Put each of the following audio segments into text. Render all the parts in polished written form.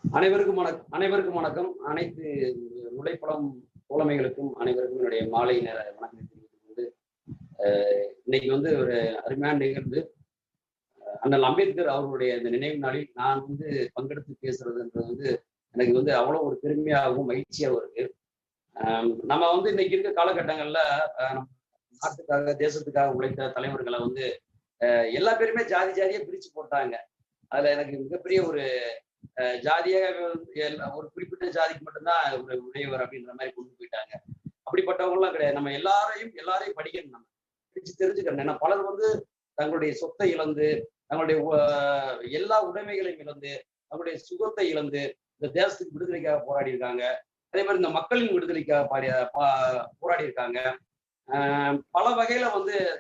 அனைவருக்கும் வணக்கம். அனைத்து நுழைப்படம் தோழமைகளுக்கும் அனைவருக்கும் என்னுடைய மாலை நேர வணக்கத்தை தெரிவித்துக் கொண்டு, இன்னைக்கு வந்து ஒரு அருமையான நிகழ்வு. அண்ணல் அம்பேத்கர் அவர்களுடைய இந்த நினைவு நாளில் நான் வந்து பங்கெடுத்து பேசுறதுன்றது எனக்கு அவ்வளவு ஒரு பெருமையாகவும் மகிழ்ச்சியாகவும் இருக்கு. நம்ம இன்னைக்கு இருக்க காலகட்டங்கள்ல நாட்டுக்காக தேசத்துக்காக உழைத்த தலைவர்களை எல்லா பேருமே ஜாதியா பிரிச்சு போட்டாங்க. அதுல எனக்கு மிகப்பெரிய ஒரு ஜாதியாக ஒரு குறிப்பிட்ட ஜாதிக்கு மட்டும்தான் ஒரு உடையவர் அப்படின்ற மாதிரி கொண்டு போயிட்டாங்க. அப்படிப்பட்டவங்க எல்லாம் கிடையாது. நம்ம எல்லாரையும் படிக்கணும், நம்ம பிடிச்சு தெரிஞ்சுக்கணும். ஏன்னா பலர் தங்களுடைய சொத்தை இழந்து, தங்களுடைய எல்லா உடைமைகளையும் இழந்து, தங்களுடைய சுகத்தை இழந்து இந்த தேசத்துக்கு விடுதலைக்காக போராடி இருக்காங்க. அதே மாதிரி இந்த மக்களின் விடுதலைக்காக போராடி இருக்காங்க. பல வகையில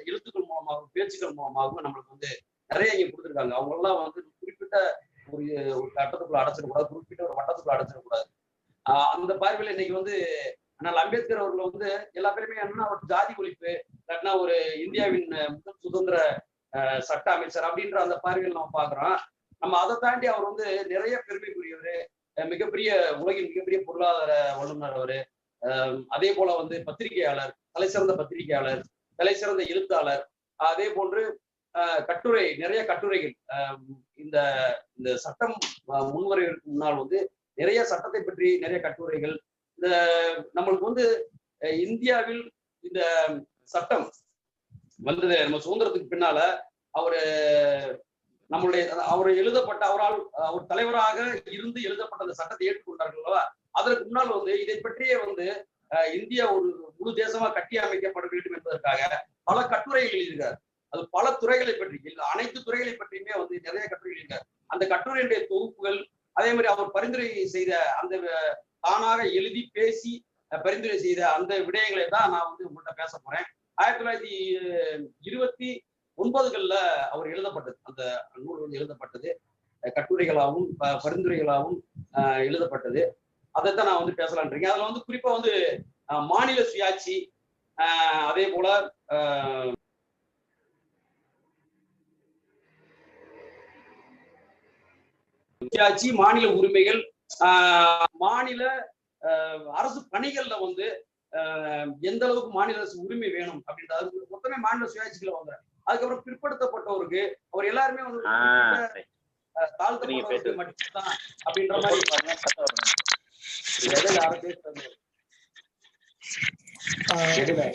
எழுத்துக்கள் மூலமாகவும் பேச்சுக்கள் மூலமாகவும் நம்மளுக்கு நிறைய இங்க கொடுத்துருக்காங்க. அவங்க எல்லாம் குறிப்பிட்ட ஒரு கட்டத்துக்குள்ள அடைச்சிடக்கூடாது, குறிப்பிட்ட ஒரு வட்டத்துக்குள்ள அடைச்சிடக்கூடாது. அந்த பார்வையில இன்னைக்கு ஆனால் அம்பேத்கர் அவர்கள் எல்லா பேருமே என்னன்னா ஒரு ஜாதி ஒழிப்பு, இல்லாட்டினா ஒரு இந்தியாவின் முதல் சுதந்திர சட்ட அமைச்சர் அப்படின்ற அந்த பார்வையில் நம்ம பாக்குறோம். நம்ம அதை தாண்டி அவர் நிறைய பெருமைக்குரியவர், மிகப்பெரிய உலகின் மிகப்பெரிய பொருளாதார வல்லுநர் அவரு. அதே போல பத்திரிகையாளர், தலைசிறந்த பத்திரிகையாளர், தலைசிறந்த எழுத்தாளர். அதே போன்று நிறைய கட்டுரைகள், இந்த சட்டம் முன்வரைவதற்கு முன்னால் நிறைய சட்டத்தை பற்றி நிறைய கட்டுரைகள். இந்த நம்மளுக்கு இந்தியாவில் இந்த சட்டம் வந்தது நம்ம சுதந்திரத்துக்கு பின்னால அவர் எழுதப்பட்ட அவர் தலைவராக இருந்து எழுதப்பட்ட அந்த சட்டத்தை ஏற்றுக்கொண்டார்கள் அல்லவா? அதற்கு முன்னால் இதை பற்றியே இந்தியா ஒரு முழு தேசமா கட்டி அமைக்கப்பட வேண்டும் என்பதற்காக பல கட்டுரைகள் எழுதியிருக்கார். அது பல துறைகளை பற்றி, அனைத்து துறைகளை பற்றியுமே நிறைய கட்டுரைகள் எழுதியிருக்கார். அந்த கட்டுரையுடைய தொகுப்புகள், அதே மாதிரி அவர் பரிந்துரை செய்த அந்த தானாக எழுதி பேசி பரிந்துரை செய்த அந்த விடயங்களை தான் நான் உங்கள்கிட்ட பேச போறேன். 1929 அவர் எழுதப்பட்டது, அந்த நூல் எழுதப்பட்டது, கட்டுரைகளாகவும் பரிந்துரைகளாகவும் எழுதப்பட்டது. அதைத்தான் நான் பேசலான் இருக்கேன். அதுல குறிப்பா மாநில சுயாட்சி, அதே போல சுயாட்சி, மாநில உரிமைகள், மாநில அரசு பணிகள்ல எந்த அளவுக்கு மாநில அரசு உரிமை வேணும் அப்படின்றது மொத்தமே மாநில சுயாட்சிகளை அதுக்கப்புறம் பிற்படுத்தப்பட்டவருக்கு அவர் எல்லாருமே தாழ்த்தப்பட்டவருக்கு மட்டும்தான் அப்படின்ற மாதிரி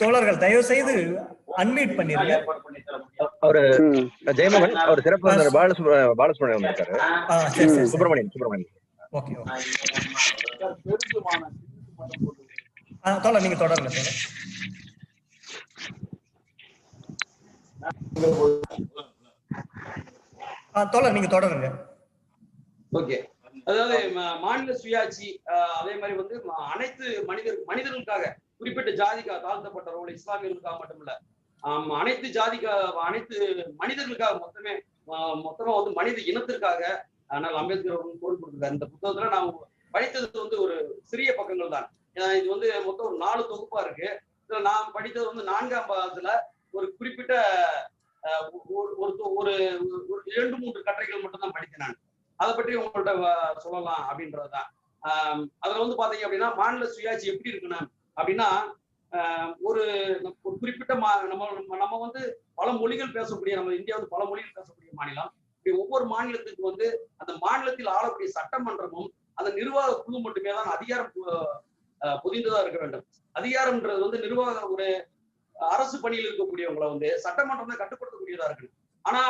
தோழர்கள் தயவு செய்து அன்மியூட் பண்ணிருங்க. அவரு ஜெயமோகன், அவர் சிறப்பு பாலசுப்ரமணியம் வந்திருக்காரு. சுப்பிரமணியன். ஓகே, தோழர் நீங்க தொடருங்க. தோழர் நீங்க தொடருங்க. ஓகே, அதாவது மாநில சுயாட்சி, அதே மாதிரி அனைத்து மனிதர்களுக்காக, குறிப்பிட்ட ஜாதிக்காக, தாழ்த்தப்பட்டவர்கள், இஸ்லாமியர்களுக்காக மட்டுமில்ல, அனைத்து அனைத்து மனிதர்களுக்காக, மொத்தமா மனித இனத்திற்காக ஆனால் அம்பேத்கர் அவர்கள் குரல் கொடுத்திருக்காரு. இந்த புத்தகத்துல நான் படித்தது ஒரு சிறிய பக்கங்கள் தான். இது மொத்தம் ஒரு 4 தொகுப்பா இருக்கு. இதுல நான் படித்தது 4ஆம் பாகத்துல ஒரு குறிப்பிட்ட ஒரு 2-3 கட்டுரைகள் மட்டும் தான் படித்தேன் நான். அதை பற்றி உங்கள்கிட்ட சொல்லலாம் அப்படின்றதுதான். அதுல பாத்தீங்க அப்படின்னா, மாநில சுயாட்சி எப்படி இருக்கணும் அப்படின்னா, ஒரு குறிப்பிட்ட நம்ம பல மொழிகள் பேசக்கூடிய, நம்ம இந்தியா பல மொழிகள் பேசக்கூடிய மாநிலம். ஒவ்வொரு மாநிலத்துக்கு அந்த மாநிலத்தில் ஆளக்கூடிய சட்டமன்றமும் அந்த நிர்வாக குழு மட்டுமே தான் அதிகாரம் பொதிந்ததா இருக்க வேண்டும். அதிகாரம்ன்றது நிர்வாக ஒரு அரசு பணியில் இருக்கக்கூடியவங்களை சட்டமன்றம் தான் கட்டுப்படுத்தக்கூடியதா இருக்கு. ஆனா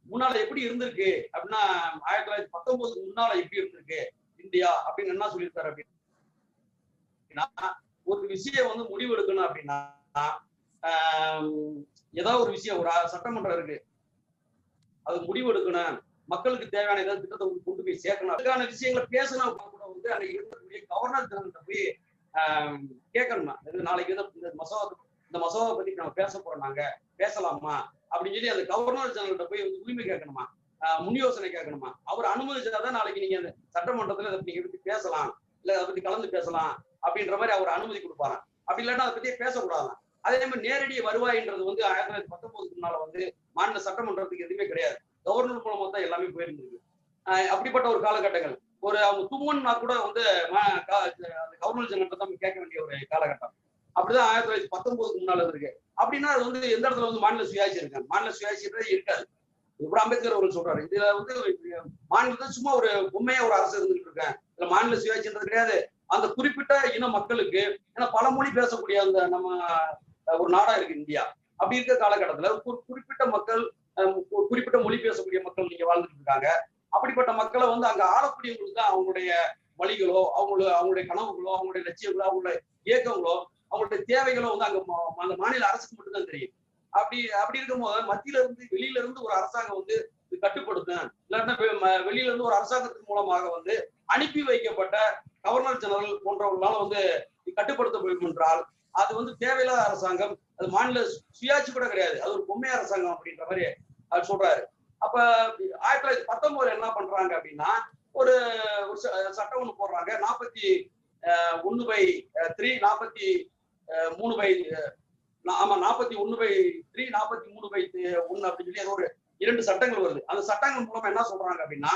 முன்னால எப்படி இருந்திருக்கு அப்படின்னா, 1919 முன்னால எப்படி இருந்திருக்கு இந்தியா அப்படின்னு என்ன சொல்லியிருக்காரு அப்படின்னா, ஒரு விஷயம் முடிவு எடுக்கணும் அப்படின்னா, ஏதாவது ஒரு விஷயம், ஒரு சட்டமன்றம் இருக்கு, அது முடிவு எடுக்கணும், மக்களுக்கு தேவையான ஏதாவது திட்டத்தை கொண்டு போய் சேர்க்கணும், அதுக்கான விஷயங்களை பேசணும் கூட அன்னைக்கு இருக்கக்கூடிய கவர்னர் ஜெனரல்கிட்ட போய் கேட்கணுமா, நாளைக்கு இந்த மசோதாவை பத்தி நம்ம பேச போறோம், நாங்க பேசலாமா அப்படின்னு சொல்லி அந்த கவர்னர் ஜெனரல்கிட்ட போய் உரிமை கேட்கணுமா, முன் யோசனை கேட்கணுமா. அவர் அனுமதிச்சாதான் நாளைக்கு நீங்க அந்த சட்டமன்றத்துல அதை நீங்க பத்தி பேசலாம், இல்ல அதை பத்தி கலந்து பேசலாம் அப்படின்ற மாதிரி அவர் அனுமதி கொடுப்பாராம். அப்படி இல்லாட்டா அதை பத்தியே பேசக்கூடாதான். அதே மாதிரி நேரடி வருவாயின்றது 1919 முன்னால மாநில சட்டமன்றத்துக்கு எதுவுமே கிடையாது. கவர்னர் மூலமா தான் எல்லாமே போயிருந்திருக்கு. அப்படிப்பட்ட ஒரு காலகட்டங்கள். ஒரு அவங்க தும்முன்னா கூட வந்து கவர்னர் ஜெனரல் தான் கேட்க வேண்டிய ஒரு காலகட்டம். அப்படிதான் 1919க்கு முன்னால இருக்கு. அப்படின்னா அது வந்து எந்த இடத்துல வந்து மாநில சுயாட்சி இருக்காங்க, மாநில சுயாட்சின்றதே இருக்காது. இப்ப அம்பேத்கர் அவர்கள் சொல்றாரு, இதுல வந்து மாநிலத்துல சும்மா ஒரு பொம்மையா ஒரு அரசு இருந்துட்டு இருக்கேன், இதுல மாநில சுயாட்சின்றது கிடையாது. அந்த குறிப்பிட்ட இன மக்களுக்கு, ஏன்னா பல மொழி பேசக்கூடிய அந்த நம்ம ஒரு நாடா இருக்கு இந்தியா. அப்படி இருக்க காலகட்டத்துல ஒரு குறிப்பிட்ட மக்கள், குறிப்பிட்ட மொழி பேசக்கூடிய மக்கள் நீங்க வாழ்ந்துட்டு இருக்காங்க. அப்படிப்பட்ட மக்களை வந்து அங்க ஆளக்கூடியவங்களுக்கு தான் அவங்களுடைய வழிகளோ, அவங்களுடைய கனவுகளோ, அவங்களுடைய லட்சியங்களோ, அவங்களுடைய இயக்கங்களோ, அவங்களுடைய தேவைகளோ வந்து அங்க அந்த மாநில அரசுக்கு மட்டும்தான் தெரியும். அப்படி இருக்கும் போது மத்தியில இருந்து வெளியில இருந்து ஒரு அரசாங்கம் வந்து கட்டுப்படுத்தும், இல்லாட்டா வெளியில இருந்து ஒரு அரசாங்கத்தின் மூலமாக வந்து அனுப்பி வைக்கப்பட்ட கவர்னர் ஜெனரல் போன்றவர்களால வந்து கட்டுப்படுத்தப்படும் என்றால் அது வந்து தேவையில்லாத அரசாங்கம், அது மாநில சுயாட்சி கூட கிடையாது, அது ஒரு பொம்மை அரசாங்கம் அப்படின்ற மாதிரி அவர் சொல்றாரு. அப்ப 1919 என்ன பண்றாங்க அப்படின்னா ஒரு சட்டம் ஒண்ணு போடுறாங்க. 41/3 41/3 43/1 அப்படின்னு சொல்லி ஒரு 2 சட்டங்கள் வருது. அந்த சட்டங்கள் மூலமா என்ன சொல்றாங்க அப்படின்னா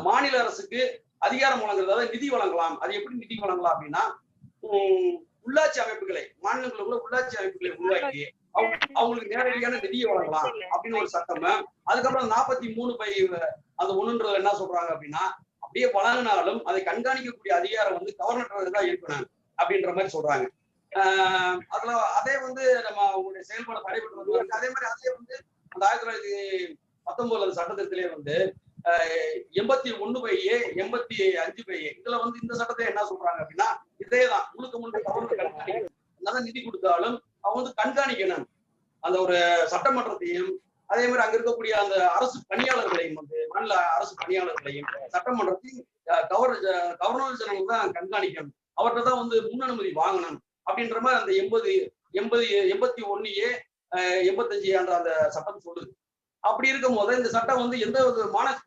மாநில அரசுக்கு அதிகாரம் வழங்குறது, அதாவது நிதி வழங்கலாம். அது எப்படி நிதி வழங்கலாம் அப்படின்னா உள்ளாட்சி அமைப்புகளை, மாநிலங்களுக்குள்ள உள்ளாட்சி அமைப்புகளை உருவாக்கி அவங்களுக்கு நேரடியான நிதியை வழங்கலாம் அப்படின்னு ஒரு சட்டம். அதுக்கப்புறம் 43/1 என்ன சொல்றாங்க அப்படின்னா அப்படியே வழங்கினாலும் அதை கண்காணிக்கக்கூடிய அதிகாரம் வந்து கவர்னர் தான் இருக்கணும் அப்படின்ற மாதிரி சொல்றாங்க. அதுல அதே வந்து நம்ம அவங்களுடைய செயல்பாடு தடைபட்டு அதே மாதிரி அதே வந்து அந்த 1919 சட்டத்திலே வந்து 81/A 85/A இதுல வந்து இந்த சட்டத்தை என்ன சொல்றாங்க அப்படின்னா இதேதான் முழுக்க கவர்னர் கண்காணிக்கணும், நிதி கொடுத்தாலும் அவங்க வந்து கண்காணிக்கணும் அந்த ஒரு சட்டமன்றத்தையும், அதே மாதிரி அங்க இருக்கக்கூடிய அந்த அரசு பணியாளர்களையும் வந்து மாநில அரசு பணியாளர்களையும் சட்டமன்றத்தையும் கவர்னர் ஜெனரல் தான் கண்காணிக்கணும், அவர்கிட்ட தான் வந்து முன் அனுமதி வாங்கணும் அப்படின்ற மாதிரி அந்த 81A 85 என்ற அந்த சட்டம் சொல்லுது. அப்படி இருக்கும் போது இந்த சட்டம் வந்து எந்த ஒரு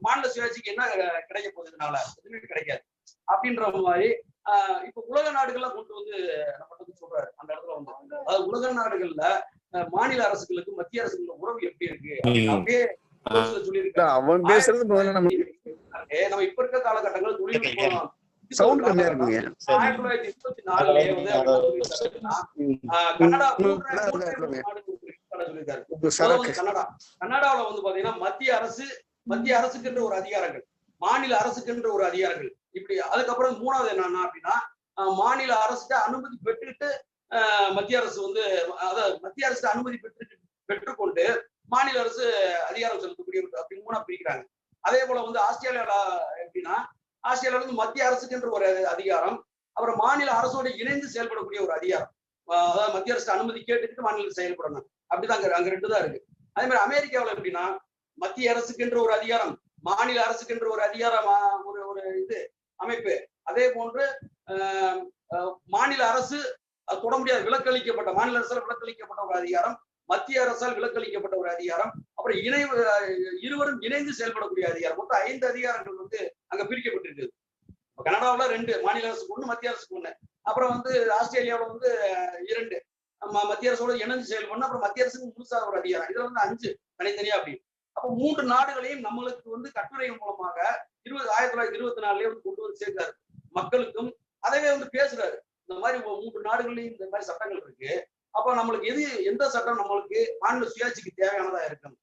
மாநில சுயாட்சிக்கு என்ன கிடைக்க போகுதுனால எதுவுமே கிடைக்காது அப்படின்ற மாதிரி இப்ப உலக நாடுகள்லாம் கொண்டு வந்து நம்ம சொல்றாரு. அந்த இடத்துல வந்து அதாவது உலக நாடுகள்ல மாநில அரசுகளுக்கு மத்திய அரசுகளோட உறவு எப்படி இருக்கு அப்படியே சொல்லியிருக்காங்க. நம்ம இப்ப இருக்க காலகட்டங்கள் தொழில்நுட்பம் 1924 வந்து கனடாவில வந்து பாத்தீங்கன்னா மத்திய அரசுக்கு ஒரு அதிகாரங்கள், மாநில அரசுக்கு ஒரு அதிகாரங்கள் இப்படி. அதுக்கப்புறம் 3வது என்னன்னா அப்படின்னா மாநில அரசுக்கு அனுமதி பெற்றுட்டு மத்திய அரசு வந்து அதாவது மத்திய அரசு அனுமதி பெற்றுக்கொண்டு மாநில அரசு அதிகாரம் செலுத்தக்கூடிய அப்படி 3ஆ பிரிக்கிறாங்க. அதே போல வந்து ஆஸ்திரேலியால எப்படின்னா ஆஸ்திரேலியால வந்து மத்திய அரசுக்கு ஒரு அதிகாரம், அப்புறம் மாநில அரசோட இணைந்து செயல்படக்கூடிய ஒரு அதிகாரம், அதாவது மத்திய அரசு அனுமதி கேட்டுக்கிட்டு மாநிலம் செயல்படணும். அப்படிதான் அங்க 2 தான் இருக்கு. அதே மாதிரி அமெரிக்காவில் எப்படின்னா மத்திய அரசுக்கு ஒரு அதிகாரம், மாநில அரசுக்கு ஒரு அதிகாரம், ஒரு இது அமைப்பு. அதே போன்று மாநில அரசு தொட முடியாது, விலக்களிக்கப்பட்ட மாநில அரசால் விலக்களிக்கப்பட்ட ஒரு அதிகாரம், மத்திய அரசால் விலக்களிக்கப்பட்ட ஒரு அதிகாரம், அப்புறம் இருவரும் இணைந்து செயல்படக்கூடிய அதிகாரம். மொத்தம் 5 அதிகாரங்கள் வந்து அங்க பிரிக்கப்பட்டிருக்கு. கனடாவில் 2, மாநில அரசுக்கு 1, மத்திய அரசுக்கு 1. அப்புறம் வந்து ஆஸ்திரேலியாவில் வந்து 2 மத்திய அரசோட இணைந்து செயல்படணும், அப்புறம் மத்திய அரசுக்கு முழுசாக ஒரு அதிகாரம். இதுல வந்து 5 தனித்தனியா அப்படி. அப்போ 3 நாடுகளையும் நம்மளுக்கு வந்து கட்டுரை மூலமாக 1924 வந்து கொண்டு வந்து சேர்க்கிறாரு மக்களுக்கும். அதவே வந்து பேசுறாரு, இந்த மாதிரி 3 நாடுகள்லயும் இந்த மாதிரி சட்டங்கள் இருக்கு. அப்ப நம்மளுக்கு எந்த சட்டம் நம்மளுக்கு மாநில சுயாட்சிக்கு தேவையானதா இருக்கும்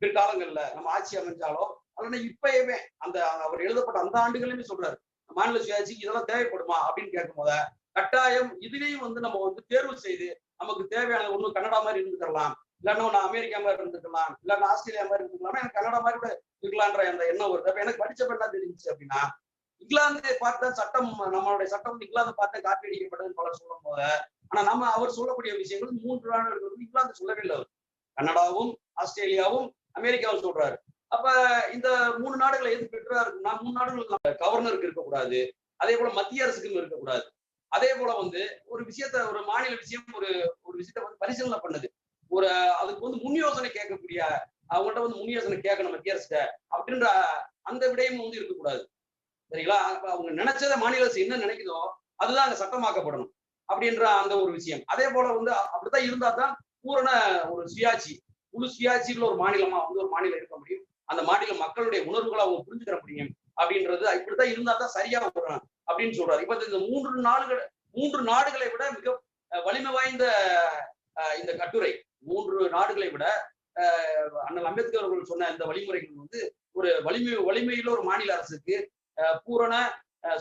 பிற்காலங்கள்ல நம்ம ஆட்சி அமைஞ்சாலோ அல்லது இப்பயுமே அந்த அவர் எழுதப்பட்ட அந்த ஆண்டுகளுமே சொல்றாரு மாநில சுயாட்சிக்கு இதெல்லாம் தேவைப்படுமா அப்படின்னு கேட்கும் போத கட்டாயம் இதுலயும் வந்து நம்ம வந்து தேர்வு செய்து நமக்கு தேவையான ஒண்ணு கனடா மாதிரி இருந்துக்கலாம், இல்லைன்னா ஒண்ணு அமெரிக்கா மாதிரி இருந்துக்கலாம், இல்லைன்னா ஆஸ்திரேலியா மாதிரி இருந்துக்கலாம், எனக்கு கனடா மாதிரி கூட இருக்கலான்ற அந்த எண்ணம் வருது. அப்ப எனக்கு படிச்சப்ப என்ன தெரிஞ்சிச்சு அப்படின்னா இங்கிலாந்து பார்த்த சட்டம், நம்மளுடைய சட்டம் இங்கிலாந்து பார்த்த காப்பி அடிக்கப்பட்டதுன்னு பலர் சொல்லும் போது, ஆனா அவர் சொல்லக்கூடிய விஷயங்கள் 3 நாடுகள் வந்து இங்கிலாந்து சொல்லவே இல்லை. கனடாவும் ஆஸ்திரேலியாவும் அமெரிக்காவும் சொல்றாரு. அப்ப இந்த 3 நாடுகளை எது பெற்றா இருக்குன்னா 3 நாடுகள் கவர்னருக்கு இருக்கக்கூடாது, அதே போல மத்திய அரசுக்கும் இருக்கக்கூடாது. அதே போல வந்து ஒரு விஷயத்த ஒரு மாநில விஷயம் ஒரு விஷயத்த வந்து பரிசீலனை பண்ணுது, அதுக்கு வந்து முன் யோசனை கேட்கக்கூடிய அவங்கள்ட்ட வந்து முன் யோசனை கேட்கணும் மத்திய அரசு அப்படின்ற அந்த விடயம் வந்து இருக்கக்கூடாது. சரிங்களா? அவங்க நினைச்சத மாநில அரசு என்ன நினைக்குதோ அதுதான் அங்க சட்டமாக்கப்படணும் அப்படின்ற அந்த ஒரு விஷயம். அதே போல வந்து அப்படித்தான் இருந்தா தான் பூரண ஒரு சுயாட்சி, முழு சுயாட்சியில் ஒரு மாநிலமா வந்து ஒரு மாநிலம் இருக்க முடியும். அந்த மாநில மக்களுடைய உணர்வுகளை அவங்க புரிஞ்சுக்கிற முடியும். அப்படின்றது இப்படித்தான் இருந்தா தான் சரியா வரும் அப்படின்னு சொல்றாரு. இப்ப இந்த மூன்று நாடுகளை விட மிக வலிமை வாய்ந்த இந்த கட்டுரை, 3 நாடுகளை விட அண்ணல் அம்பேத்கர் அவர்கள் சொன்ன இந்த வழிமுறைகள் வந்து ஒரு வலிமையுள்ள ஒரு மாநில அரசுக்கு, பூரண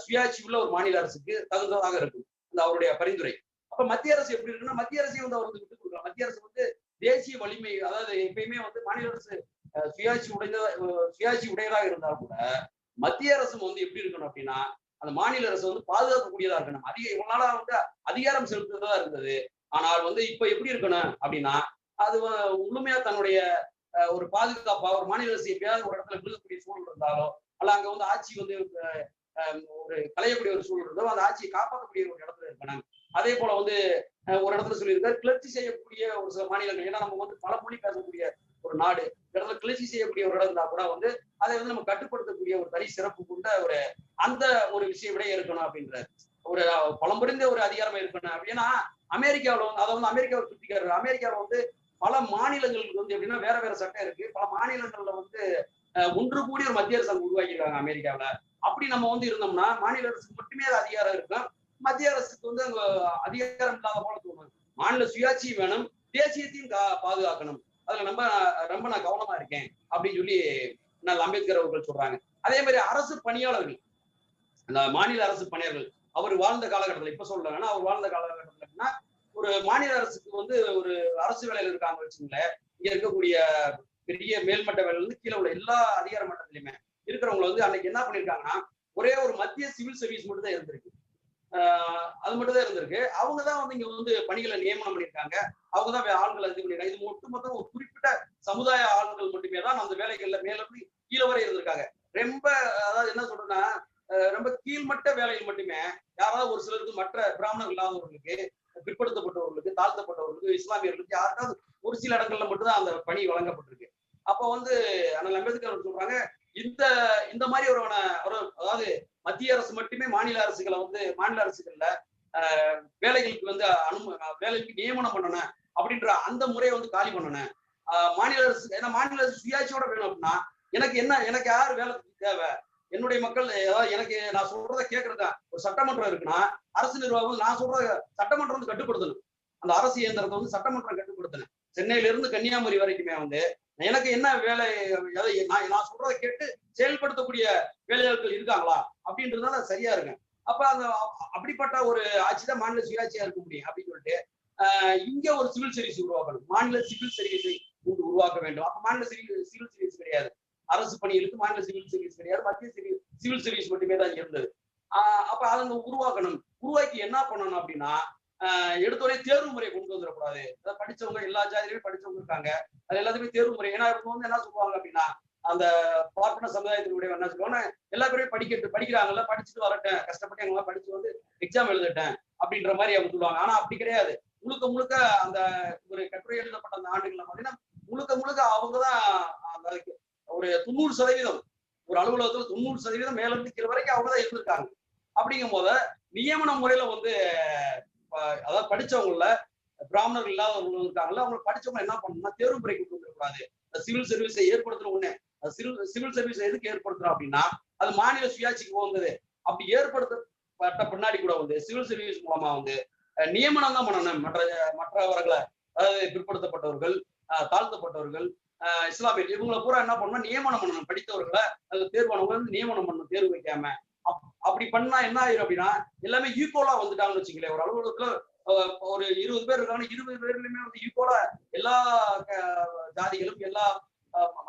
சுயாட்சி உள்ள ஒரு மாநில அரசுக்கு தகுந்ததாக இருக்கும் இந்த அவருடைய பரிந்துரை. அப்ப மத்திய அரசு எப்படி இருக்குன்னா, மத்திய அரசை வந்து அவர் வந்து விட்டுக் கொடுக்கலாம். மத்திய அரசு வந்து தேசிய வலிமை, அதாவது எப்பயுமே வந்து மாநில அரசு சுயாட்சி உடையதாக இருந்தால் கூட மத்திய அரசு வந்து எப்படி இருக்கணும் அப்படின்னா, அந்த மாநில அரசு வந்து பாதுகாக்கக்கூடியதா இருக்கணும். இவ்வளவு நாளா வந்து அதிகாரம் செலுத்துறதா இருந்தது. ஆனால் வந்து இப்ப எப்படி இருக்கணும் அப்படின்னா, அது முழுமையா தன்னுடைய ஒரு பாதுகாப்பா ஒரு மாநில அரசு எப்பயாவது ஒரு இடத்துல விழுகக்கூடிய சூழல் இருந்தாலோ, அல்ல அங்க வந்து ஆட்சி வந்து ஒரு களையக்கூடிய ஒரு சூழல் இருந்தோ அந்த ஆட்சியை காப்பாற்றக்கூடிய ஒரு இடத்துல இருக்கணும். அதே போல வந்து ஒரு இடத்துல சொல்லியிருக்காரு, கிளர்ச்சி செய்யக்கூடிய ஒரு சில மாநிலங்கள், ஏன்னா நம்ம வந்து பல மொழி பேசக்கூடிய ஒரு நாடு, இடத்துல கிளர்ச்சி செய்யக்கூடிய ஒரு இடம் இருந்தா கூட வந்து அதை வந்து நம்ம கட்டுப்படுத்தக்கூடிய ஒரு தனி சிறப்பு கொண்ட அந்த ஒரு விஷயம் விட இருக்கணும் அப்படின்றாரு. ஒரு பழம்புரிந்த ஒரு அதிகாரமா இருக்கணும். அப்படின்னா அமெரிக்காவில் வந்து அதை வந்து அமெரிக்காவை சுட்டிக்காரு. அமெரிக்காவில் வந்து பல மாநிலங்களுக்கு வந்து எப்படின்னா வேற வேற சட்டம் இருக்கு. பல மாநிலங்கள்ல வந்து ஒன்று கூடி ஒரு மத்திய அரசு உருவாக்கியிருக்காங்க அமெரிக்காவில. அப்படி நம்ம வந்து இருந்தோம்னா மாநில அரசுக்கு மட்டுமே அது அதிகாரம் இருக்கும், மத்திய அரசுக்கு வந்து அங்க அதிகாரம் இல்லாத போல தோணும். மாநில சுயாட்சி வேணும், தேசியத்தையும் பாதுகாக்கணும். அதுல ரொம்ப நான் கவனமா இருக்கேன் அப்படின்னு சொல்லி அம்பேத்கர் அவர்கள் சொல்றாங்க. அதே மாதிரி அரசு பணியாளர்கள், அந்த மாநில அரசு பணியாளர்கள் அவர் வாழ்ந்த காலகட்டத்தில், இப்ப சொல்றாங்கன்னா அவர் வாழ்ந்த காலகட்டத்தில்னா ஒரு மாநில அரசுக்கு வந்து ஒரு அரசு வேலையில இருக்காங்க வச்சுங்களேன், இங்க இருக்கக்கூடிய பெரிய மேல்மட்ட வேலையில இருந்து கீழே உள்ள எல்லா அதிகார மட்டத்திலுமே இருக்கிறவங்க வந்து அன்னைக்கு என்ன பண்ணிருக்காங்கன்னா, ஒரே ஒரு மத்திய சிவில் சர்வீஸ் மட்டும் தான் இருந்திருக்கு. அது மட்டும் தான் இருந்திருக்கு. அவங்கதான் வந்து இங்க வந்து பணிகளை நியமனம் பண்ணியிருக்காங்க. அவங்கதான் ஆள்களை இது பண்ணிருக்காங்க. இது ஒட்டுமொத்தம் ஒரு குறிப்பிட்ட சமுதாய ஆள்கள் மட்டுமே தான் அந்த வேலைகள்ல மேல இருந்து கீழே வரை இருந்திருக்காங்க. ரொம்ப அதாவது என்ன சொல்றேன்னா, ரொம்ப கீழ்மட்ட வேலைகள் மட்டுமே, யாராவது ஒரு சிலருக்கு, மற்ற பிராமணர்கள் இல்லாதவர்களுக்கு, பிற்படுத்தப்பட்டவர்களுக்கு, தாழ்த்தப்பட்டவர்களுக்கு, இஸ்லாமியர்களுக்கு யாருக்காவது ஒரு சில இடங்கள்ல மட்டும்தான் அந்த பணி வழங்கப்பட்டிருக்கு. அப்ப வந்து அண்ணல் அம்பேத்கர் சொல்றாங்க, இந்த மாதிரி அதாவது மத்திய அரசு மட்டுமே மாநில அரசுகள்ல வேலைகளுக்கு வந்து வேலைக்கு நியமனம் பண்ணணும் அப்படின்ற அந்த முறையை வந்து காலி பண்ணணும். மாநில அரசு, ஏன்னா மாநில அரசு சுயாட்சியோட வேணும் அப்படின்னா எனக்கு யாரு வேலை தேவை, என்னுடைய மக்கள், ஏதாவது எனக்கு நான் சொல்றதை கேட்கறதா. ஒரு சட்டமன்றம் இருக்குன்னா அரசு நிர்வாகம் நான் சொல்ற சட்டமன்றம் வந்து கட்டுப்படுத்தணும். அந்த அரசு இயந்திரத்தை வந்து சட்டமன்றம் கட்டுப்படுத்தணும். சென்னையில இருந்து கன்னியாகுமரி வரைக்குமே வந்து எனக்கு என்ன வேலை, நான் சொல்றதை கேட்டு செயல்படுத்தக்கூடிய வேலையாட்கள் இருக்காங்களா அப்படின்றதுனால சரியா இருக்கு. அப்ப அப்படிப்பட்ட ஒரு ஆட்சி தான் மாநில சுயாட்சியா இருக்க முடியும் அப்படின்னு சொல்லிட்டு இங்க ஒரு சிவில் சர்வீஸ் உருவாக்கணும். மாநில சிவில் சர்வீஸை உருவாக்க வேண்டும். அப்ப மாநில சிவில் சர்வீஸ் கிடையாது, அரசு பணிகளுக்கு மாநில சிவில் சர்வீஸ் கிடையாது, மத்திய சிவில் சர்வீஸ் மட்டுமே தான் இருந்தது. அப்ப அதை உருவாக்கணும். உருவாக்கி என்ன பண்ணணும் அப்படின்னா, எடுத்தோடனே தேர்வு முறையை கொண்டு வந்துடக்கூடாது. அதாவது படிச்சவங்க, எல்லா ஜாதியிலுமே படிச்சவங்க இருக்காங்க, அது எல்லாத்துக்குமே தேர்வு முறை. ஏன்னா இவங்க வந்து என்ன சொல்லுவாங்க அப்படின்னா, அந்த பார்ப்பன சமுதாயத்தினுடைய என்ன சொல்லுவாங்கன்னா, எல்லா பேருமே படிக்கிறாங்கல்ல, படிச்சுட்டு வரட்டேன், கஷ்டப்பட்டு எங்க படிச்சு வந்து எக்ஸாம் எழுதட்டேன் அப்படின்ற மாதிரி அவங்க சொல்லுவாங்க. ஆனா அப்படி கிடையாது. முழுக்க அந்த ஒரு கட்டுரை எழுதப்பட்ட அந்த ஆண்டுகள்ல பாத்தீங்கன்னா முழுக்க அவங்கதான் ஒரு 90% ஒரு அலுவலகத்துல 90% மேல இருந்து கீழே வரைக்கும் அவங்கதான் இருந்திருக்காங்க. அப்படிங்கும் போது நியமன முறையில வந்து அதாவது படிச்சவங்கள பிராமணர்கள் இல்லாதவங்க இருக்காங்கல்ல, அவங்க படிச்சவங்க என்ன பண்ணணும்னா தேர்வு முறை கொண்டு வந்துடக்கூடாது. சிவில் சர்வீஸை ஏற்படுத்தின உடனே சிவில் சர்வீஸ் எதுக்கு ஏற்படுத்துறோம் அப்படின்னா அது மாநில சுயாட்சிக்கு போகுது. அப்படி ஏற்படுத்தப்பட்ட பின்னாடி கூட வந்து சிவில் சர்வீஸ் மூலமா வந்து நியமனம் தான் பண்ணணும். மற்றவர்களை, அதாவது பிற்படுத்தப்பட்டவர்கள், தாழ்த்தப்பட்டவர்கள், இஸ்லாமியர், இவங்களை பூரா என்ன பண்ணணும், நியமனம் பண்ணணும். படித்தவர்களை தேர்வானவங்க வந்து நியமனம் பண்ணணும், தேர்வு வைக்காம. அப்படி பண்ணா என்ன ஆயிரும் அப்படின்னா எல்லாமே ஈக்குவலா வந்துட்டாங்கன்னு வச்சுங்களேன். ஒரு அலுவலகத்துல ஒரு 20 பேர் இருக்காங்கன்னா 20 பேர்லயுமே வந்து ஈக்குவலா எல்லா ஜாதிகளும், எல்லா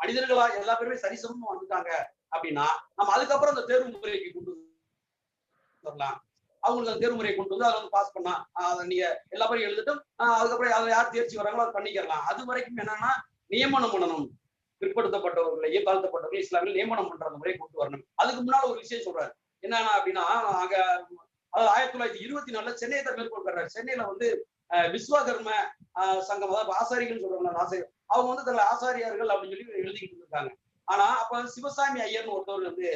மனிதர்களா எல்லா பேருமே சரிசமமா வந்துட்டாங்க அப்படின்னா நம்ம அதுக்கப்புறம் அந்த தேர்வு முறைக்கு கொண்டு வரலாம். அவங்களுக்கு அந்த தேர்வு முறையை கொண்டு வந்து அதை வந்து பாஸ் பண்ணா அதை நீங்க எல்லா பேரும் எழுதிட்டும் அதுக்கப்புறம் அதை யார் தேர்ச்சி வராங்களோ அதை பண்ணிக்கலாம். அது வரைக்கும் என்னன்னா நியமனம் பண்ணணும். பிற்படுத்தப்பட்டவர்களையும் தாழ்த்தப்பட்டவர்கள் இஸ்லாமியில் நியமனம் பண்ற அந்த முறையை கொண்டு வரணும். அதுக்கு முன்னால ஒரு விஷயம் சொல்றாரு என்னன்னா அப்படின்னா, அங்க அதாவது 1924 சென்னையை தான் மேற்கொள் பெறாரு. சென்னையில வந்து விஸ்வகர்ம சங்கம், அதாவது ஆசாரிகள் சொல்றாங்க, ஆசிரியர், அவங்க வந்து தங்களை ஆசாரியார்கள் அப்படின்னு சொல்லி எழுதிக்கிட்டு இருக்காங்க. ஆனா அப்ப சிவசாமி ஐயர்னு ஒருத்தவர் வந்து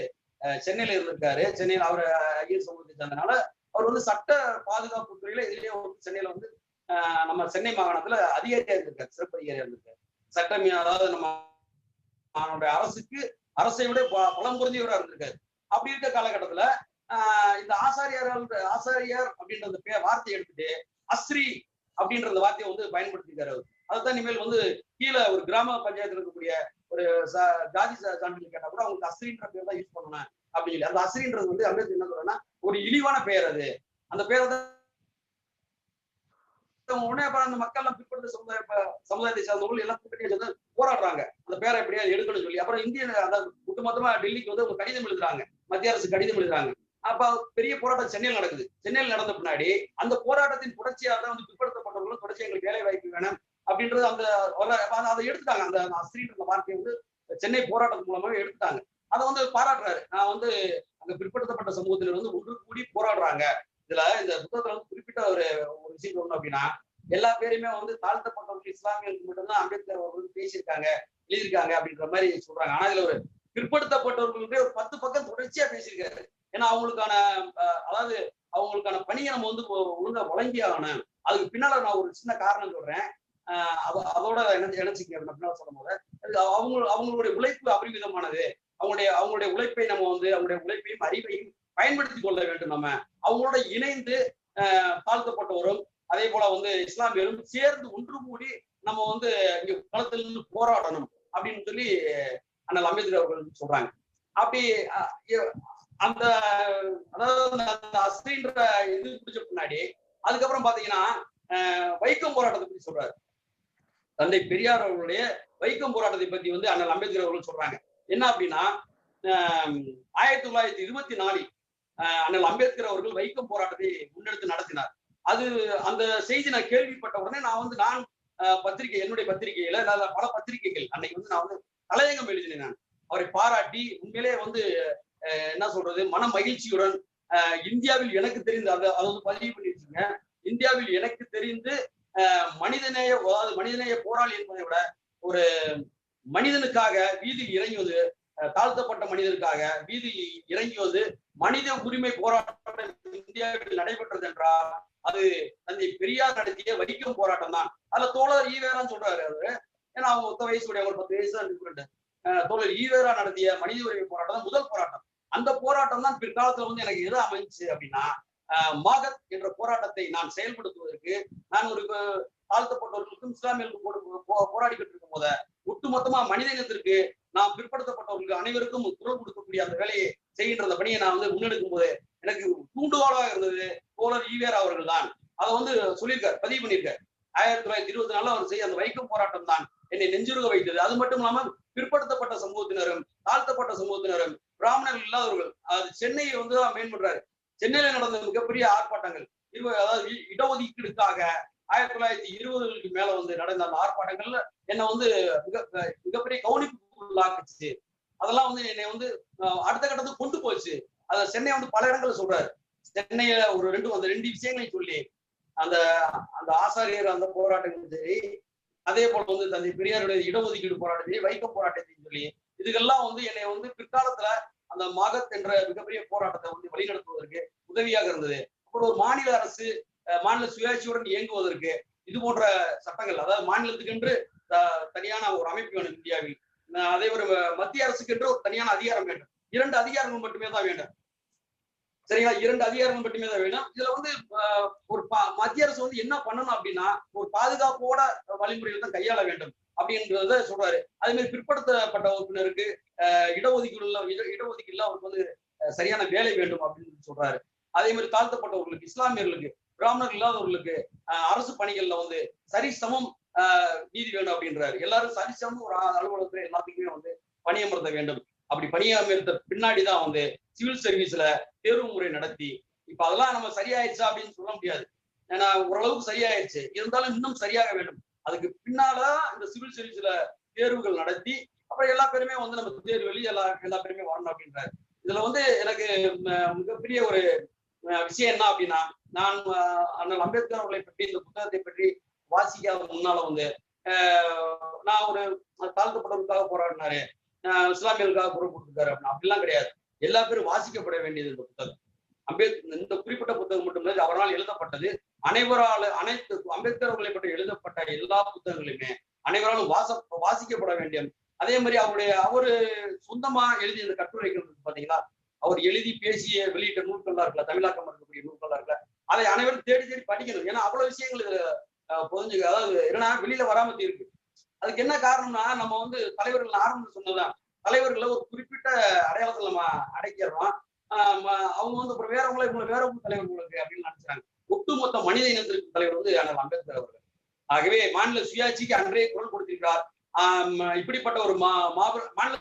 சென்னையில இருந்திருக்காரு. சென்னையில அவர் ஐயர் சமூகத்தை சேர்ந்தனால அவர் வந்து சட்ட பாதுகாப்பு துறையில இதுலயே வந்து சென்னையில வந்து நம்ம சென்னை மாகாணத்துல அதிகாரியா இருந்திருக்காரு, சிறப்பு அதிகாரியா இருந்திருக்காரு. சட்டம், அதாவது நம்ம அரசுக்கு அரசை விட பலம் பொருந்தியவரா இருந்திருக்காரு. அப்படி இருக்க காலகட்டத்துல இந்த ஆசாரியார் அப்படின்ற அந்த வார்த்தையை எடுத்துட்டு அஸ்ரி அப்படின்ற அந்த வார்த்தையை வந்து பயன்படுத்திருக்காரு. அதுதான் இனிமேல் வந்து கீழே ஒரு கிராம பஞ்சாயத்துல இருக்கக்கூடிய ஒரு ஜாதி சான்றிதழ் கேட்டா கூட அவங்களுக்கு அஸ்ரின்ற பேர் தான் யூஸ் பண்ணணும் அப்படின்னு சொல்லி. அந்த அஸ்ரின்றது வந்து அம்பேத்கர் என்ன சொல்றேன்னா ஒரு இழிவான பெயர். அது அந்த பேரை தான் உடனே அந்த மக்கள் எல்லாம் பிற்படுத்த சமுதாயத்தை சார்ந்தவர்கள் எல்லாம் கூட்டணி வந்து போராடுறாங்க அந்த பேரை எப்படியாவது எடுக்கணும்னு சொல்லி. அப்புறம் இந்திய ஒட்டுமொத்தமா டெல்லிக்கு வந்து ஒரு கடிதம் எழுதுறாங்க, மத்திய அரசு கடிதம் எழுதுறாங்க. அப்ப பெரிய போராட்டம் சென்னையில் நடக்குது. சென்னையில் நடந்த பின்னாடி அந்த போராட்டத்தின் தொடர்ச்சியாக தான் வந்து பிற்படுத்தப்பட்டவர்களும் தொடர்ச்சி எங்களுக்கு வேலை வாய்ப்பு வேணும் அப்படின்றது அந்த அதை எடுத்துட்டாங்க. அந்த அஸ்ரின்ற வார்த்தையை வந்து சென்னை போராட்டத்தின் மூலமாவே எடுத்துட்டாங்க. அதை வந்து பாராட்டுறாரு. நான் வந்து அங்க பிற்படுத்தப்பட்ட சமூகத்தினர் வந்து ஒன்று கூடி போராடுறாங்க. இதுல இந்த புத்தகத்துல வந்து குறிப்பிட்ட ஒரு விஷயம் சொல்லணும் அப்படின்னா எல்லா பேருமே வந்து தாழ்த்தப்பட்டவர்கள் இஸ்லாமியர்களுக்கு மட்டும்தான் அம்பேத்கர் அவர்கள் பேசியிருக்காங்க, எழுதியிருக்காங்க அப்படின்ற மாதிரி சொல்றாங்க. ஆனா இதுல ஒரு பிற்படுத்தப்பட்டவர்களுடைய ஒரு 10 பக்கம் தொடர்ச்சியா பேசியிருக்காரு. ஏன்னா அவங்களுக்கான அதாவது அவங்களுக்கான பணியை நம்ம வந்து ஒழுங்கா வழங்கி ஆகணும். அதுக்கு பின்னால நான் ஒரு சின்ன காரணம் சொல்றேன். அதோட இணைச்சிக்க பின்னால சொல்லும் போது அவங்களுடைய உழைப்பு அபரிமிதமானது. அவங்களுடைய உழைப்பை நம்ம வந்து அவங்களுடைய உழைப்பையும் அறிவையும் பயன்படுத்திக் கொள்ள வேண்டும். நம்ம அவங்களோட இணைந்து தாழ்த்தப்பட்டவரும் அதே போல வந்து இஸ்லாமியரும் சேர்ந்து ஒன்று கூடி நம்ம வந்து இங்க களத்தில் இருந்து போராடணும் அப்படின்னு சொல்லி அண்ணல் அம்பேத்கர் அவர்கள் சொல்றாங்க. அப்படி அந்த அதாவது அந்த அஸ்ரின்ற இது பிடிச்ச பின்னாடி அதுக்கப்புறம் பாத்தீங்கன்னா வைக்கம் போராட்டத்தை பத்தி சொல்றாரு. தந்தை பெரியார் அவர்களுடைய வைக்கம் போராட்டத்தை பத்தி வந்து அண்ணல் அம்பேத்கர் அவர்கள் சொல்றாங்க. என்ன அப்படின்னா 1924 அண்ணல் அம்பேத்கர் அவர்கள் வைக்கம் போராட்டத்தை முன்னெடுத்து நடத்தினார். அது அந்த செய்தி நான் கேள்விப்பட்ட உடனே நான் பத்திரிகை என்னுடைய பத்திரிகையில பல பத்திரிகைகள் அன்னைக்கு வந்து நான் வந்து தலையங்கம் எழுதினேன். நான் அவரை பாராட்டி உண்மையிலே வந்து என்ன சொல்றது மன மகிழ்ச்சியுடன் இந்தியாவில் எனக்கு தெரிந்து அதை வந்து பதிவு பண்ணி வச்சுங்க. இந்தியாவில் எனக்கு தெரிந்து மனிதநேய போராளி என்பதை விட ஒரு மனிதனுக்காக வீதியில் இறங்குவது, தாழ்த்தப்பட்ட மனிதனுக்காக வீதியில் இறங்குவது மனித உரிமை போராட்டம் இந்தியாவில் நடைபெற்றது என்றால் அது தந்தை பெரியார் நடத்திய வைக்கம் போராட்டம் தான். அதுல தோழர் ஈவேரான்னு சொல்றாரு. அவரு ஏன்னா அவங்க 10 வயசுடைய ஒரு 10 வயசு தான் டிஃபரெண்ட். தோழர் ஈவேரா நடத்திய மனித உரிமை போராட்டம் தான் முதல் போராட்டம். அந்த போராட்டம் தான் பிற்காலத்துல வந்து எனக்கு எது அமைஞ்சு அப்படின்னா மாகத் என்ற போராட்டத்தை நான் செயல்படுத்துவதற்கு நான் ஒரு தாழ்த்தப்பட்டவர்களுக்கும் இஸ்லாமியர்களுக்கும் போராடிக்கிட்டு இருக்கும் போத ஒட்டுமொத்தமா மனித இனத்திற்கு நாம் பிற்படுத்தப்பட்டவர்களுக்கு அனைவருக்கும் குரல் கொடுக்கக்கூடிய அந்த வேலையை செய்கின்ற அந்த பணியை நான் வந்து முன்னெடுக்கும் போது எனக்கு தூண்டுகோலாக இருந்தது தோழர் ஈவேரா அவர்கள் தான். அதை வந்து சொல்லியிருக்காரு, பதிவு பண்ணியிருக்காரு. 1924 அவர் செய்ய அந்த வைக்கம் போராட்டம் தான் என்னை நெஞ்சுருக வைத்தது. அது மட்டும் இல்லாமல் பிற்படுத்தப்பட்ட சமூகத்தினரும் தாழ்த்தப்பட்ட சமூகத்தினரும் பிராமணர்கள் இல்லாதவர்கள் அது சென்னையை வந்து மெயின் பண்றாரு. சென்னையில நடந்த மிகப்பெரிய ஆர்ப்பாட்டங்கள் அதாவது இடஒதுக்கீடுக்காக 1920களுக்கு மேல வந்து நடந்த அந்த ஆர்ப்பாட்டங்கள்ல என்னை வந்து மிகப்பெரிய கவனிப்புக்குள்ளாக்குச்சு. அதெல்லாம் வந்து என்னை வந்து அடுத்த கட்டத்துக்கு கொண்டு போச்சு. அத சென்னை வந்து பல இடங்கள்ல சொல்றாரு. சென்னையில ஒரு ரெண்டு விஷயங்களையும் சொல்லி அந்த ஆசாரியர் அந்த போராட்டங்களும் சரி, அதே போல வந்து தந்தை பெரியாருடைய இடஒதுக்கீடு போராட்டத்தையும் வைக்கம் போராட்டத்தையும் சொல்லி இதுக்கெல்லாம் வந்து என்னை வந்து பிற்காலத்துல அந்த மாகத் என்ற மிகப்பெரிய போராட்டத்தை வந்து வழிநடத்துவதற்கு உதவியாக இருந்தது. அப்புறம் ஒரு மாநில அரசு மாநில சுயாட்சியுடன் இயங்குவதற்கு இது போன்ற சட்டங்கள், அதாவது மாநிலத்துக்கென்று தனியான ஒரு அமைப்பு வேணும் இந்தியாவில். அதே ஒரு மத்திய அரசுக்கென்று ஒரு தனியான அதிகாரம் வேண்டும். 2 அதிகாரங்கள் மட்டுமே தான் வேண்டும். சரிங்களா? 2 அதிகாரங்கள் மட்டுமே தான் வேணும். இதுல வந்து ஒரு மத்திய அரசு வந்து என்ன பண்ணணும் அப்படின்னா ஒரு பாதுகாப்போட வழிமுறைகள் தான் கையாள வேண்டும் அப்படின்றத சொல்றாரு. அதே மாதிரி பிற்படுத்தப்பட்ட வகுப்பினருக்கு இடஒதுக்கீடுல அவருக்கு வந்து சரியான வேலை வேண்டும் அப்படின்னு சொல்றாரு. அதே மாதிரி தாழ்த்தப்பட்டவர்களுக்கு, இஸ்லாமியர்களுக்கு, பிராமணர்கள் இல்லாதவர்களுக்கு அரசு பணிகள்ல வந்து சரிசமம் நீதி வேணும் அப்படின்றாரு. எல்லாரும் சரிசமம் ஒரு அலுவலகத்துல எல்லாத்துக்குமே வந்து பணியமர்த்த வேண்டும். அப்படி பணியமர்த்த பின்னாடிதான் வந்து சிவில் சர்வீஸ்ல தேர்வு முறை நடத்தி இப்ப அதெல்லாம் நம்ம சரியாயிடுச்சா அப்படின்னு சொல்ல முடியாது. ஏன்னா ஓரளவுக்கு சரியாயிடுச்சு, இருந்தாலும் இன்னும் சரியாக வேண்டும். அதுக்கு பின்னாலதான் இந்த சிவில் சர்வீஸ்ல தேர்வுகள் நடத்தி அப்புறம் எல்லா பேருமே வந்து நம்ம தேர்வு வெளியே எல்லா பேருமே வரணும் அப்படின்றாரு. இதுல வந்து எனக்கு மிகப்பெரிய ஒரு விஷயம் என்ன அப்படின்னா, நான் அண்ணல் அம்பேத்கர் அவர்களை பற்றி இந்த புத்தகத்தை பற்றி வாசிக்காத முன்னால வந்து நான் ஒரு தாழ்த்தப்பட்டவர்களுக்காக போராடினாரு, இஸ்லாமியர்களுக்காக குரல் கொடுத்துருக்காரு அப்படின்னா அப்படிலாம் கிடையாது. எல்லா பேரும் வாசிக்கப்பட வேண்டியது இந்த புத்தகம். இந்த குறிப்பிட்ட புத்தகம் மட்டும் அவரால் எழுதப்பட்டது. அனைத்து அம்பேத்கர் அவர்களை பற்றி எழுதப்பட்ட எல்லா புத்தகங்களுமே அனைவராலும் வாசிக்கப்பட வேண்டிய. அதே மாதிரி அவரு சொந்தமா எழுதிய இந்த கட்டுரைகள் பாத்தீங்களா, அவர் எழுதி பேசிய வெளியிட்ட நூல்கள்லாம் இருக்கல, தமிழாக்கம் இருக்கக்கூடிய நூல்கள்லாம் இருக்கல, அதை அனைவரும் தேடி தேடி படிக்கணும். ஏன்னா அவ்வளவு விஷயங்கள் புரிஞ்சு, அதாவது என்னன்னா வெளியில வராம இருக்கு. அதுக்கு என்ன காரணம்னா, நம்ம வந்து தலைவர்கள் ஆரம்பம் சொன்னதான், தலைவர்களை ஒரு குறிப்பிட்ட அடையாளத்துல நம்ம அடைக்கிறோம். அவங்க வந்து அப்புறம் வேறவங்களை வேற தலைவர்களுக்கு அப்படின்னு நினைச்சாங்க. ஒட்டுமொத்த மனித இனத்திற்கு தலைவர் வந்து அண்ணல் அம்பேத்கர் அவர்கள். ஆகவே மாநில சுயாட்சிக்கு அன்றே குரல் கொடுத்திருக்கிறார். இப்படிப்பட்ட ஒரு மாநில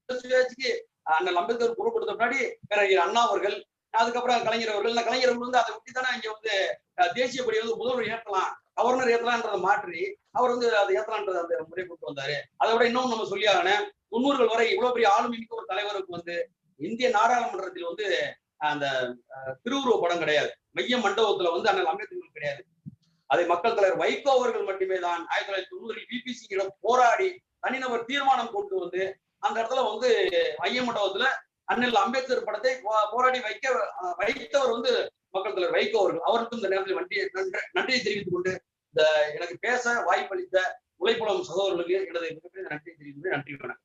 சுயாட்சிக்கு அண்ணல் அம்பேத்கர் குரல் கொடுத்த முன்னாடி பேரறிஞர் அண்ணா அவர்கள், அதுக்கப்புறம் கலைஞர் அவர்கள். கலைஞர்கள் வந்து அதை ஒட்டி தானே இங்க வந்து தேசிய கொடி வந்து முதல்வர் ஏற்றலாம், கவர்னர் ஏற்றலான்றதை மாற்றி அவர் வந்து அதை ஏற்றலான்றது அந்த முறை கொண்டு வந்தாரு. அதை விட இன்னும் நம்ம சொல்லி ஆகணும், 90கள் வரை இவ்வளவு பெரிய ஆளுமை மிக்க ஒரு தலைவருக்கு வந்து இந்திய நாடாளுமன்றத்தில் வந்து அந்த திருவுருவ படம் கிடையாது, மைய மண்டபத்துல வந்து அண்ணல் அம்பேத்கர் கிடையாது. அதை மக்கள் தலைவர் வைகோ அவர்கள் மட்டுமே தான் 1990 பிபிசியிடம் போராடி தனிநபர் தீர்மானம் கொண்டு வந்து அந்த இடத்துல வந்து மைய மண்டபத்துல அண்ணல் அம்பேத்கர் படத்தை போராடி வைத்தவர் வந்து மக்கள் தலைவர் வைகோ அவர்கள். அவருக்கும் இந்த நேரத்தில் நன்றியை தெரிவித்துக் கொண்டு இந்த எனக்கு பேச வாய்ப்பளித்த உழைப்புலம் சகோதரர்களுக்கு எனது மிகப்பெரிய நன்றியை தெரிவித்து நன்றி. வணக்கம்.